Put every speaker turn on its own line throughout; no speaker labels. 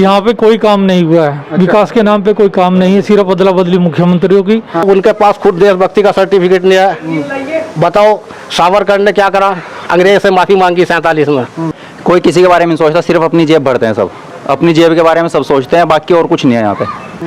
यहाँ पे कोई काम नहीं हुआ है। अच्छा। विकास के नाम पे कोई काम नहीं है, सिर्फ अदला बदली मुख्यमंत्रियों की।
उनके पास खुद देशभक्ति का सर्टिफिकेट नहीं है। बताओ सावरकर ने क्या करा, अंग्रेज से माफी मांगी 47 में।
कोई किसी के बारे में नहीं सोचता, सिर्फ अपनी जेब भरते हैं। सब अपनी जेब के बारे में सब सोचते हैं, बाकी और कुछ नहीं है यहाँ पे।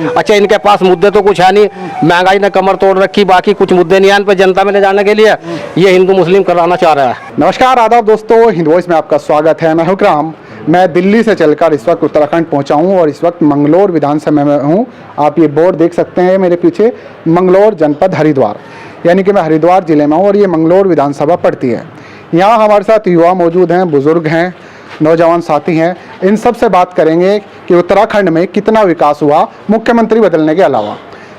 अच्छा, इनके पास मुद्दे तो कुछ है नहीं, महंगाई ने कमर तोड़ रखी, बाकी कुछ मुद्दे नहीं है इन पे जनता में ले जाने के लिए। ये हिंदू मुस्लिम कराना चाह रहा है।
नमस्कार, आदाब दोस्तों, हिंद वॉइस में आपका स्वागत है। मैं हूं इकराम। मैं दिल्ली से चलकर इस वक्त उत्तराखंड पहुंचा हूं और इस वक्त मंगलौर विधानसभा में हूं। आप ये बोर्ड देख सकते हैं मेरे पीछे, मंगलौर जनपद हरिद्वार, यानी कि मैं हरिद्वार जिले में हूं और ये मंगलौर विधानसभा पड़ती है। यहाँ हमारे साथ युवा मौजूद हैं, बुजुर्ग हैं, नौजवान साथी हैं। इन सब से बात करेंगे कि उत्तराखंड में कितना विकास हुआ मुख्यमंत्री बदलने के अलावा।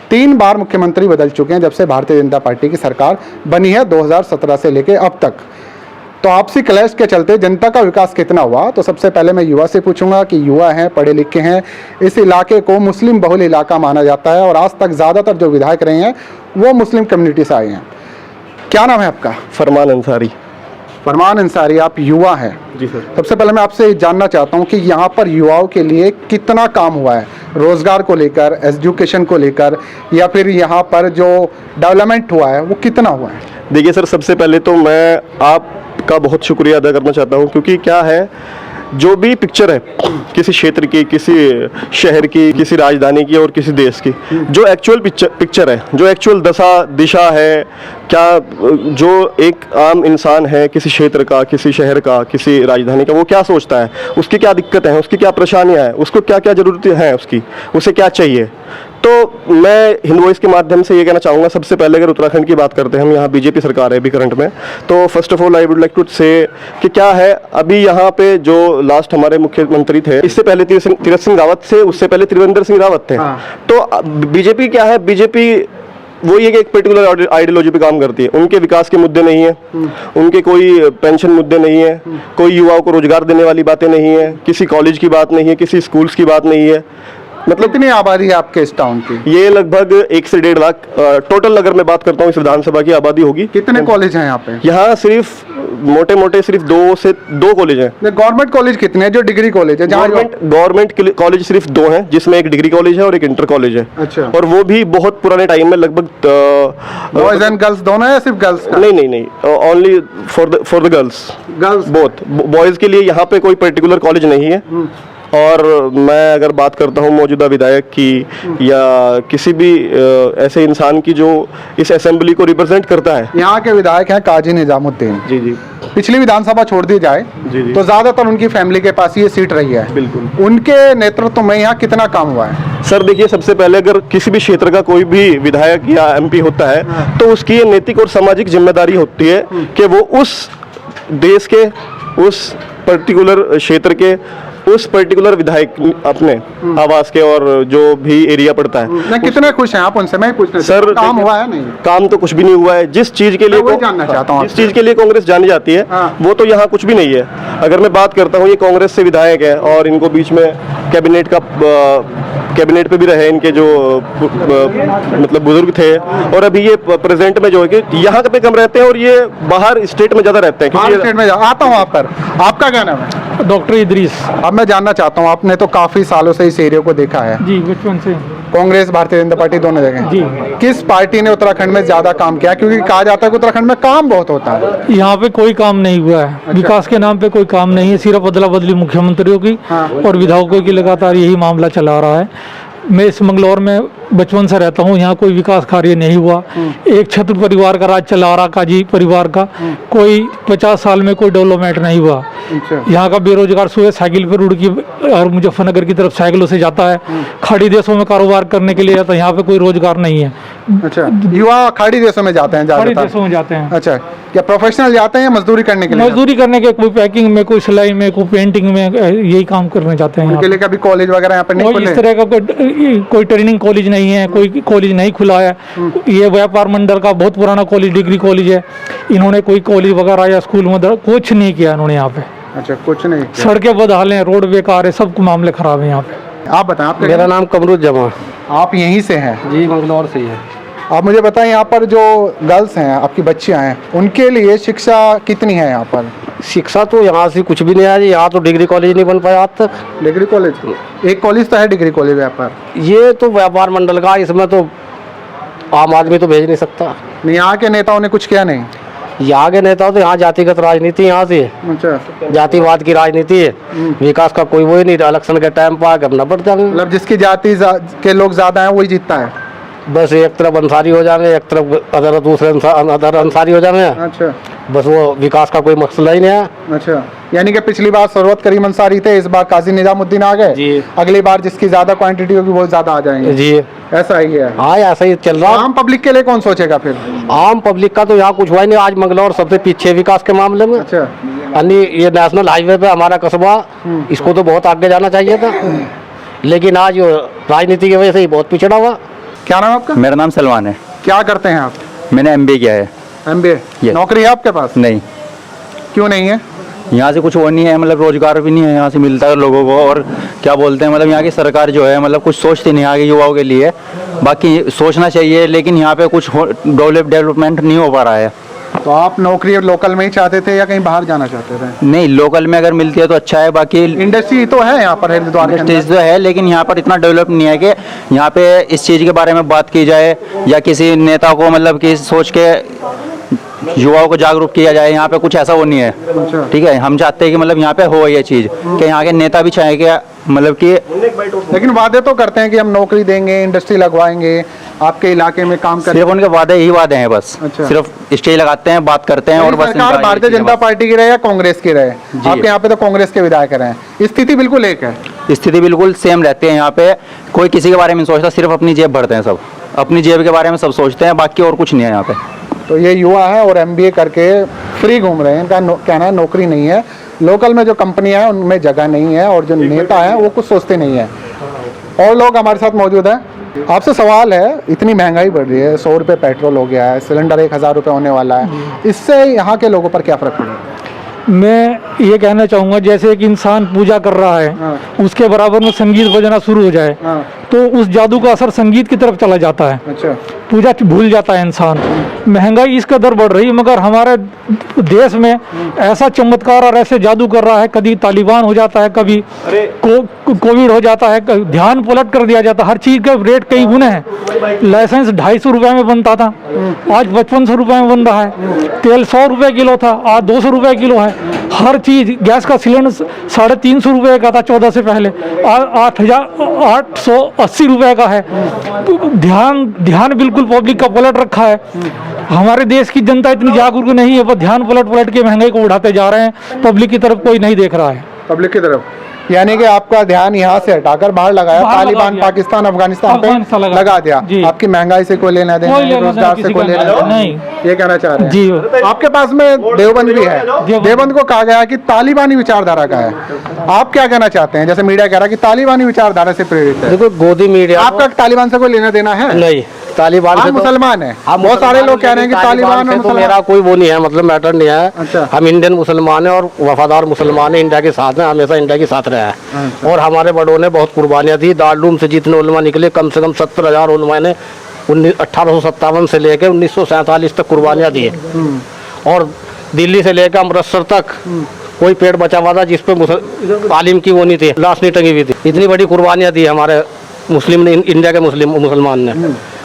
3 बार मुख्यमंत्री बदल चुके हैं जब से भारतीय जनता पार्टी की सरकार बनी है 2017 से लेके अब तक। तो आपसी क्लैश के चलते जनता का विकास कितना हुआ, तो सबसे पहले मैं युवा से पूछूंगा कि युवा हैं, पढ़े लिखे हैं, इस इलाके को मुस्लिम बहुल इलाका माना जाता है और आज तक ज़्यादातर जो विधायक रहे हैं वो मुस्लिम कम्युनिटी से आए हैं। क्या नाम है आपका?
फरमान अंसारी।
फरमान अंसारी, आप युवा हैं।
जी सर।
सबसे पहले मैं आपसे जानना चाहता हूं कि यहाँ पर युवाओं के लिए कितना काम हुआ है, रोजगार को लेकर, एजुकेशन को लेकर, या फिर यहाँ पर जो डेवलपमेंट हुआ है वो कितना हुआ है?
देखिए सर, सबसे पहले तो मैं आपका बहुत शुक्रिया अदा करना चाहता हूँ, क्योंकि क्या है, जो भी पिक्चर है किसी क्षेत्र की, किसी शहर की, किसी राजधानी की और किसी देश की, जो एक्चुअल पिक्चर है, जो एक्चुअल दिशा है, क्या जो एक आम इंसान है किसी क्षेत्र का, किसी शहर का, किसी राजधानी का, वो क्या सोचता है, उसकी क्या दिक्कतें हैं, उसकी क्या परेशानियां हैं, उसको क्या क्या ज़रूरतें हैं, उसे क्या चाहिए। तो मैं हिंद वॉइस के माध्यम से ये कहना चाहूँगा, सबसे पहले अगर उत्तराखंड की बात करते हैं हम, यहाँ बीजेपी सरकार है अभी करंट में, तो first of all I would like to say कि क्या है, अभी यहाँ पे जो लास्ट हमारे मुख्यमंत्री थे, इससे पहले तीरथ सिंह रावत से, उससे पहले त्रिवेंद्र सिंह रावत थे। तो बीजेपी क्या है, बीजेपी वो ये कि एक पर्टिकुलर आइडियोलॉजी पे काम करती है। उनके विकास के मुद्दे नहीं है, उनके कोई पेंशन मुद्दे नहीं है, कोई युवाओं को रोजगार देने वाली बातें नहीं है, किसी कॉलेज की बात नहीं है, किसी स्कूल्स की बात नहीं है। मतलब
कितनी आबादी है आपके इस टाउन की?
ये लगभग 1 से 1.5 लाख टोटल अगर मैं बात करता हूँ इस विधानसभा की आबादी होगी।
कितने कॉलेज हैं यहाँ पे?
यहाँ सिर्फ मोटे सिर्फ 2 कॉलेज हैं।
गवर्नमेंट कॉलेज कितने हैं जो डिग्री कॉलेज है?
गवर्नमेंट कॉलेज सिर्फ 2 हैं, जिसमें एक डिग्री कॉलेज है और एक इंटर कॉलेज है।
अच्छा।
और वो भी बहुत पुराने टाइम में, लगभग
बॉयज एंड गर्ल्स दोनों है या सिर्फ गर्ल्स?
नहीं, only for the girls both. Boys के लिए यहाँ पे कोई पर्टिकुलर कॉलेज नहीं है। और मैं अगर बात करता हूँ मौजूदा विधायक की या किसी भी ऐसे इंसान की जो इस असेंबली को रिप्रेजेंट करता है,
यहाँ के विधायक हैं काजी निजामुद्दीन।
जी।
पिछली विधानसभा छोड़ दी जाए तो ज्यादातर उनकी फैमिली के पास ये सीट रही है।
बिल्कुल।
उनके नेतृत्व में यहाँ कितना काम हुआ है?
सर देखिए, सबसे पहले अगर किसी भी क्षेत्र का कोई भी विधायक या एमपी होता है तो उसकी ये नैतिक और सामाजिक जिम्मेदारी होती है कि वो उस देश के, उस पर्टिकुलर क्षेत्र के, उस पर्टिकुलर विधायक अपने आवास के और जो भी एरिया पड़ता है,
कितने खुश हैं आप उनसे? मैं पूछना
सर,
काम हुआ है? नहीं,
काम तो कुछ भी नहीं हुआ है। जिस चीज के लिए
जानना चाहता हूँ,
जिस चीज के लिए कांग्रेस जानी जाती है वो तो यहाँ कुछ भी नहीं है। अगर मैं बात करता हूँ, ये कांग्रेस से विधायक है और इनको बीच में कैबिनेट पे भी रहे इनके जो मतलब बुजुर्ग थे, और अभी ये प्रेजेंट में जो है कि यहाँ पे कम रहते हैं और ये बाहर स्टेट में ज्यादा रहते हैं।
स्टेट में आता हूँ। आप पर आपका क्या नाम है?
डॉक्टर इदरीस।
अब मैं जानना चाहता हूँ, आपने तो काफी सालों से इस एरिया को देखा है।
जी, बचपन से।
कांग्रेस, भारतीय जनता पार्टी दोनों जगह।
जी।
किस पार्टी ने उत्तराखंड में ज्यादा काम किया? क्योंकि कहा जाता है कि उत्तराखंड में काम बहुत होता है।
यहाँ पे कोई काम नहीं हुआ है। अच्छा। विकास के नाम पे कोई काम नहीं है, सिर्फ अदला बदली मुख्यमंत्रियों की और विधायकों की लगातार यही मामला चला रहा है। मैं इस मंगलौर में बचपन से रहता हूँ, यहाँ कोई विकास कार्य नहीं हुआ। एक छत्र परिवार का राज चला रहा, काजी परिवार का। कोई 50 साल में कोई डेवलपमेंट नहीं हुआ। यहाँ का बेरोजगार सुबह साइकिल पर रुड़की और मुजफ्फरनगर की तरफ साइकिलों से जाता है, खाड़ी देशों में कारोबार करने के लिए जाता है। यहाँ पे कोई रोजगार नहीं है।
अच्छा, युवा खाड़ी देशों में जाते हैं?
खाड़ी देशों में जाते हैं।
अच्छा, क्या प्रोफेशनल जाते हैं या मजदूरी करने के लिए?
मजदूरी करने के, कोई पैकिंग में, कोई सिलाई में, कोई पेंटिंग में, यही काम करने जाते हैं।
उनके लिए कभी कॉलेज वगैरह यहाँ पे नहीं खुले?
इस तरह का कोई ट्रेनिंग कॉलेज नहीं है, कोई कॉलेज नहीं खुला है। ये व्यापार मंडल का बहुत पुराना कॉलेज, डिग्री कॉलेज है। इन्होंने कोई कॉलेज वगैरह या स्कूल में कुछ नहीं किया इन्होंने यहाँ पे।
अच्छा, कुछ नहीं।
सड़कें बदहाल हैं, रोड बेकार है, सब मामले खराब है यहाँ पे।
आप बताएं।
मेरा नाम कमरुद्दीन जमा।
आप यहीं से हैं?
जी, मंगलौर से ही है।
आप मुझे बताएं, यहाँ पर जो गर्ल्स हैं, आपकी बच्चियाँ हैं, उनके लिए शिक्षा कितनी है यहाँ पर?
शिक्षा तो यहाँ से कुछ भी नहीं है जी, यहाँ तो डिग्री कॉलेज नहीं बन पाया आज तक।
डिग्री कॉलेज, एक कॉलेज तो है डिग्री कॉलेज यहाँ पर।
ये तो व्यापार मंडल का, इसमें तो आम आदमी तो भेज नहीं सकता।
नहीं, यहाँ के नेताओं ने कुछ किया नहीं?
यहाँ के नेता तो यहाँ जातिगत राजनीति, यहाँ से
अच्छा,
जातिवाद की राजनीति है, विकास का कोई वो ही नहीं। इलेक्शन के टाइम पर आकर न बढ़ता है,
मतलब जिसकी जाति के लोग ज्यादा हैं वही जीतता है।
बस एक तरफ अंसारी हो जाए, एक तरफ अदर दूसरे अदर अंसारी हो जाए,
अच्छा
बस वो विकास का कोई मसला ही नहीं है।
अच्छा, यानी कि पिछली बार सरवत करीम अंसारी थे, इस बार काजी निजामुद्दीन आ गए
जी।
अगली बार जिसकी ज्यादा क्वांटिटी होगी वो ज्यादा आ जाएंगे
जी
ऐसा ही है।
हाँ, ऐसा ही चल रहा है।
आम पब्लिक के लिए कौन सोचेगा फिर?
आम पब्लिक का तो यहाँ कुछ हुआ ही नहीं। आज मंगलौर सबसे पीछे विकास के मामले में।
अच्छा,
यानी ये नेशनल हाईवे पे हमारा कस्बा, इसको तो बहुत आगे जाना चाहिए था, लेकिन आज राजनीति की वजह से ही बहुत पिछड़ा हुआ।
क्या नाम है आपका?
मेरा नाम सलमान है।
क्या करते हैं आप?
मैंने MBA किया है।
MBA,
Yes.
नौकरी है आपके पास?
नहीं,
क्यों नहीं है?
यहाँ से कुछ वो नहीं है, मतलब रोजगार भी नहीं है यहाँ से मिलता है लोगों को। और क्या बोलते हैं, मतलब यहाँ की सरकार जो है मतलब कुछ सोचती नहीं यहाँ के युवाओं के लिए। बाकी सोचना चाहिए, लेकिन यहाँ पे कुछ डेवलपमेंट नहीं हो पा रहा है।
तो आप नौकरी लोकल में ही चाहते थे या कहीं बाहर जाना चाहते थे?
नहीं, लोकल में अगर मिलती है तो अच्छा है। बाकी
इंडस्ट्री तो है यहाँ पर हरिद्वार के
इंडस्ट्रीज
अंदर।
तो है, लेकिन यहाँ पर इतना डेवलप नहीं है कि यहाँ पे इस चीज़ के बारे में बात की जाए या किसी नेता को मतलब कि सोच के युवाओं को जागरूक किया जाए। यहाँ पे कुछ ऐसा वो नहीं है।
अच्छा।
ठीक है, हम चाहते हैं कि मतलब यहाँ पे हो ये चीज़ कि यहाँ के नेता भी चाहें कि मतलब कि
लेकिन वादे तो करते हैं कि हम नौकरी देंगे, इंडस्ट्री लगवाएंगे, आपके इलाके में काम करेंगे।
सिर्फ उनके वादे ही वादे हैं बस।
अच्छा।
सिर्फ स्टेज लगाते हैं, बात करते हैं और बस
सरकार
इनका
भारतीय
ये
जनता
बस।
पार्टी की रहे या कांग्रेस की रहे, आपके यहाँ पे तो कांग्रेस के विधायक रहे हैं, स्थिति बिल्कुल एक है।
स्थिति बिल्कुल सेम रहती है यहाँ पे। कोई किसी के बारे में नहीं सोचता, सिर्फ अपनी जेब भरते हैं सब। अपनी जेब के बारे में सब सोचते हैं, बाकी और कुछ नहीं है यहाँ पे।
तो ये युवा है और MBA करके फ्री घूम रहे हैं। इनका कहना है नौकरी नहीं है, लोकल में जो कंपनियां हैं उनमें जगह नहीं है, और जो नेता हैं वो कुछ सोचते नहीं है। और लोग हमारे साथ मौजूद हैं। आपसे सवाल है, इतनी महंगाई बढ़ रही है, 100 रुपये पेट्रोल हो गया है, सिलेंडर 1000 रुपये होने वाला है, इससे यहाँ के लोगों पर क्या फर्क पड़ेगा?
मैं ये कहना चाहूँगा, जैसे एक इंसान पूजा कर रहा है,
हाँ।
उसके बराबर में संगीत बजना शुरू हो जाए
हाँ।
तो उस जादू का असर संगीत की तरफ चला जाता है,
अच्छा,
पूजा भूल जाता है इंसान। महंगाई इस कदर बढ़ रही है, मगर हमारे देश में ऐसा चमत्कार और ऐसे जादू कर रहा है, कभी तालिबान हो जाता है, कभी कोविड हो जाता है, ध्यान पलट कर दिया जाता है। हर चीज़ का रेट कई गुने हैं। लाइसेंस 250 रुपये में बनता था, आज 5500 रुपये में बन रहा है। तेल 100 रुपये किलो था, आज 200 रुपये किलो है। हर चीज़, गैस का सिलेंडर 350 रुपये का था 14 से पहले, 880 रुपये का है। ध्यान बिल्कुल पब्लिक का पलट रखा है। हमारे देश की जनता इतनी जागरूक नहीं है, बस ध्यान पलट के महंगाई को बढ़ाते जा रहे हैं। पब्लिक की तरफ कोई नहीं देख रहा है।
पब्लिक की तरफ, यानी कि आपका ध्यान यहाँ से हटाकर बाहर लगाया,
बाहर लगा
तालिबान
दिया।
पाकिस्तान अफगानिस्तान पे
अफगानिस्तान
लगा दिया।
जी।
आपकी महंगाई से कोई लेना देना
कोई
नहीं,
लेना
रोजगार
देना
से कोई
किसी
लेना
का
देना
नहीं।
ये कहना चाह रहे हैं
जी।
आपके पास में देवबंद भी है, देवबंद को कहा गया है कि तालिबानी विचारधारा का है। आप क्या कहना चाहते हैं? जैसे मीडिया कह रहा है कि तालिबानी विचारधारा से प्रेरित है।
देखो, गोदी मीडिया
आपका तालिबान से कोई लेना देना है?
नहीं, तालिबान
आप
से तो
मुसलमान हैं।
हम
बहुत सारे लोग कह रहे हैं कि तालिबान
से
और
तो
मुसलमान।
मेरा कोई वो नहीं है, मतलब मैटर नहीं है।
अच्छा।
हम इंडियन मुसलमान हैं और वफादार मुसलमान हैं, इंडिया के साथ हैं, हमेशा इंडिया के साथ रहा है।
अच्छा।
और हमारे बड़ों ने बहुत कुर्बानियाँ दी। दारुल से जितने उलमा निकले, कम से कम 70,000 उलमा ने 1857 से लेकर 1947 तक कुर्बानियाँ दी। और दिल्ली से लेकर अमृतसर तक कोई पेड़ बचा हुआ था जिस पे आलिम की वो नहीं थी, लाश नहीं टंगी हुई थी। इतनी बड़ी कुर्बानियाँ दी हमारे मुस्लिम ने, इंडिया के मुसलमान ने।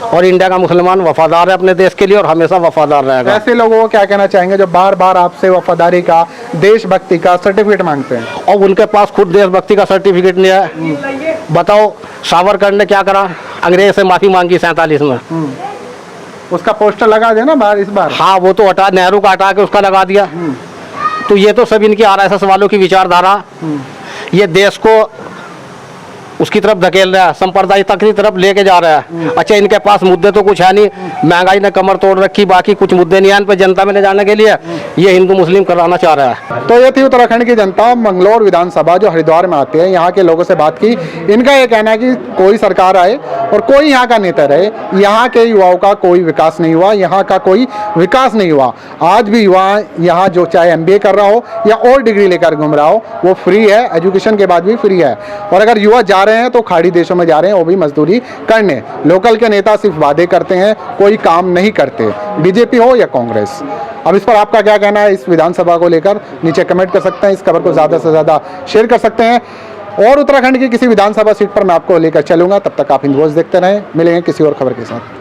और इंडिया का मुसलमान वफादार है अपने देश के लिए और हमेशा वफादार रहेगा।
ऐसे लोगों को क्या कहना चाहेंगे जो बार बार आपसे वफादारी का, देशभक्ति का सर्टिफिकेट मांगते हैं?
और उनके पास खुद देशभक्ति का सर्टिफिकेट नहीं है। बताओ, सावरकर ने क्या करा? अंग्रेज से माफी मांगी 47 में।
उसका पोस्टर लगा देना बाहर इस बार।
हाँ, वो तो हटा, नेहरू का हटा के उसका लगा दिया। तो ये तो सब इनकी RSS वालों की विचारधारा, ये देश को उसकी तरफ धकेल रहा है, सांप्रदायिकता की तरफ लेके जा रहा है। अच्छा, इनके पास मुद्दे तो कुछ है नहीं, महंगाई ने कमर तोड़ रखी, बाकी कुछ मुद्दे नहीं है इन पर जनता में ले जाने के लिए। ये हिंदू मुस्लिम कराना चाह रहा है।
तो ये थी उत्तराखंड की जनता, मंगलौर विधानसभा जो हरिद्वार में आते हैं, यहाँ के लोगों से बात की। इनका ये कहना है कि कोई सरकार आए और कोई यहाँ का नेता रहे, यहाँ के युवाओं का कोई विकास नहीं हुआ, यहाँ का कोई विकास नहीं हुआ। आज भी युवा यहाँ जो चाहे MBA कर रहा हो या और डिग्री लेकर घूम रहा हो, वो फ्री है, एजुकेशन के बाद भी फ्री है। और अगर युवा जा रहे हैं तो खाड़ी देशों में जा रहे हैं वो भी मजदूरी करने। लोकल के नेता सिर्फ वादे करते हैं, कोई काम नहीं करते, बीजेपी हो या कांग्रेस। अब इस पर आपका क्या कहना है इस विधानसभा को लेकर, नीचे कमेंट कर सकते हैं, इस खबर को ज़्यादा से ज़्यादा शेयर कर सकते हैं। और उत्तराखंड की किसी विधानसभा सीट पर मैं आपको लेकर चलूंगा। तब तक आप हिंद वॉइस देखते रहें, मिलेंगे किसी और खबर के साथ।